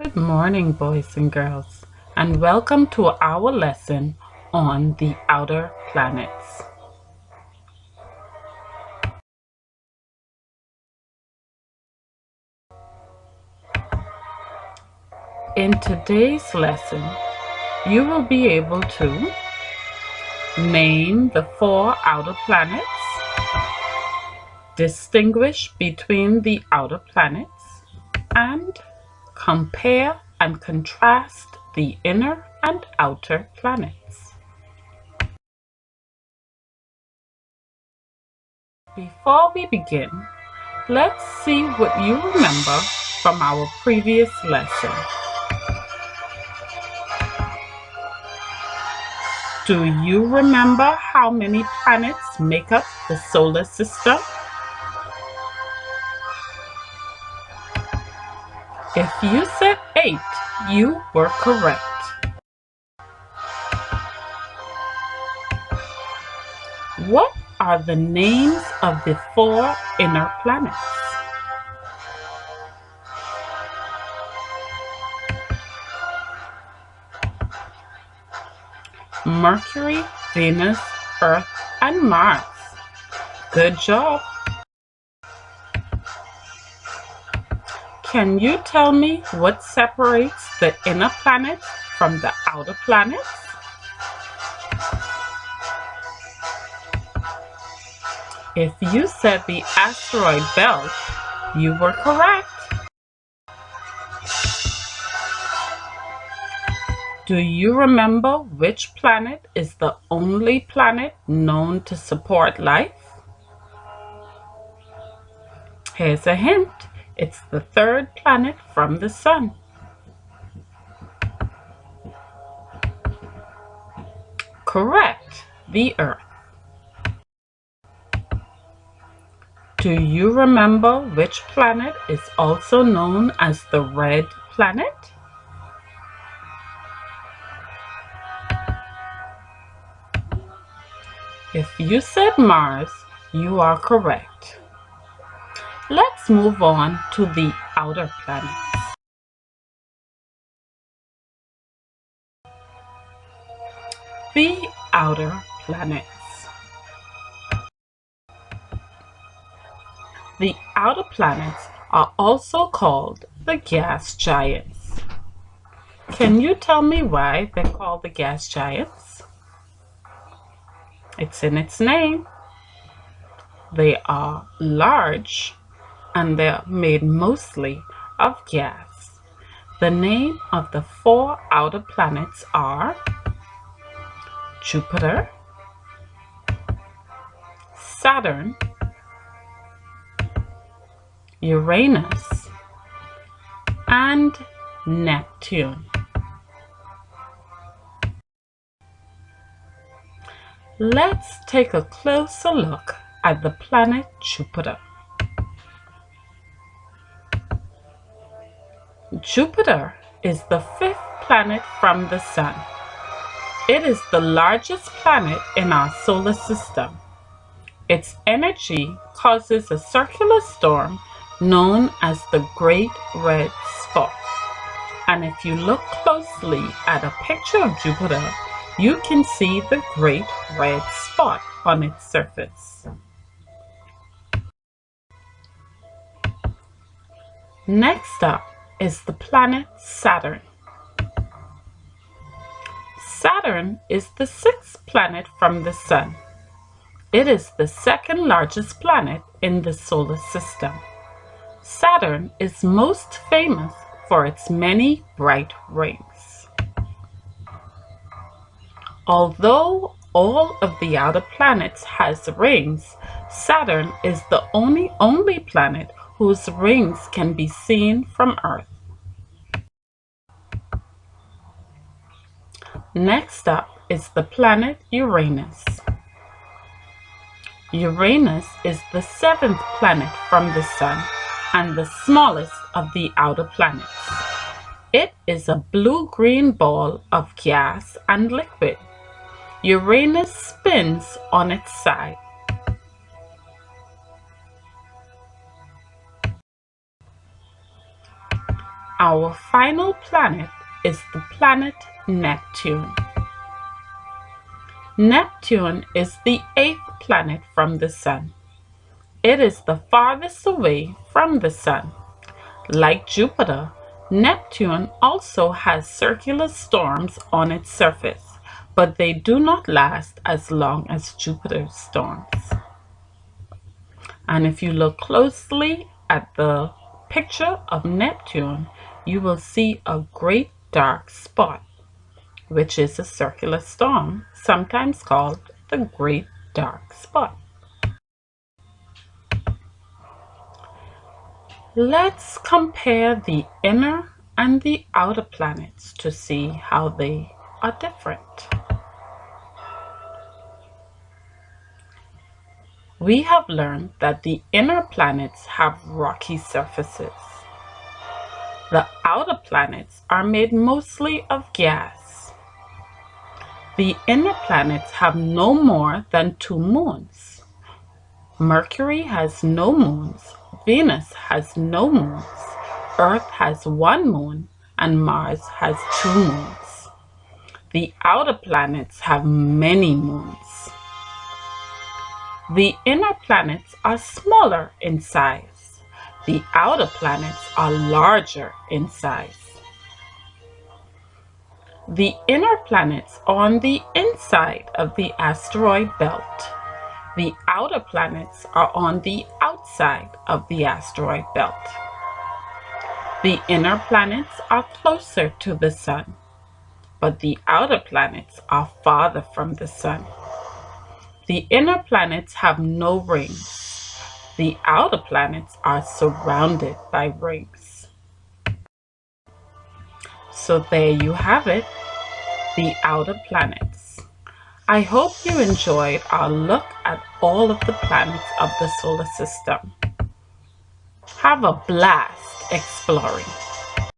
Good morning, boys and girls, and welcome to our lesson on the outer planets. In today's lesson, you will be able to name the 4 outer planets, distinguish between the outer planets, and compare and contrast the inner and outer planets. Before we begin, let's see what you remember from our previous lesson. Do you remember how many planets make up the solar system? If you said 8, you were correct. What are the names of the 4 inner planets? Mercury, Venus, Earth, and Mars. Good job. Can you tell me what separates the inner planets from the outer planets? If you said the asteroid belt, you were correct. Do you remember which planet is the only planet known to support life? Here's a hint. It's the 3rd planet from the Sun. Correct, the Earth. Do you remember which planet is also known as the red planet? If you said Mars, you are correct. Let's move on to the outer planets. The outer planets. The outer planets are also called the gas giants. Can you tell me why they're called the gas giants? It's in its name. They are large and they're made mostly of gas. The name of the 4 outer planets are Jupiter, Saturn, Uranus, and Neptune. Let's take a closer look at the planet Jupiter. Jupiter is the 5th planet from the Sun. It is the largest planet in our solar system. Its energy causes a circular storm known as the Great Red Spot. And if you look closely at a picture of Jupiter, you can see the Great Red Spot on its surface. Next up is the planet Saturn. Saturn is the 6th planet from the Sun. It is the 2nd largest planet in the solar system. Saturn is most famous for its many bright rings. Although all of the outer planets has rings, Saturn is the only planet whose rings can be seen from Earth. Next up is the planet Uranus. Uranus is the 7th planet from the Sun and the smallest of the outer planets. It is a blue-green ball of gas and liquid. Uranus spins on its side. Our final planet is the planet Neptune. Neptune is the 8th planet from the Sun. It is the farthest away from the Sun. Like Jupiter, Neptune also has circular storms on its surface, but they do not last as long as Jupiter's storms. And if you look closely at the picture of Neptune, you will see a great dark spot, which is a circular storm, sometimes called the Great Dark Spot. Let's compare the inner and the outer planets to see how they are different. We have learned that the inner planets have rocky surfaces. The outer planets are made mostly of gas. The inner planets have no more than 2 moons. Mercury has no moons, Venus has no moons, Earth has 1 moon, and Mars has 2 moons. The outer planets have many moons. The inner planets are smaller in size. The outer planets are larger in size. The inner planets are on the inside of the asteroid belt. The outer planets are on the outside of the asteroid belt. The inner planets are closer to the Sun, but the outer planets are farther from the Sun. The inner planets have no rings. The outer planets are surrounded by rings. So there you have it, the outer planets. I hope you enjoyed our look at all of the planets of the solar system. Have a blast exploring.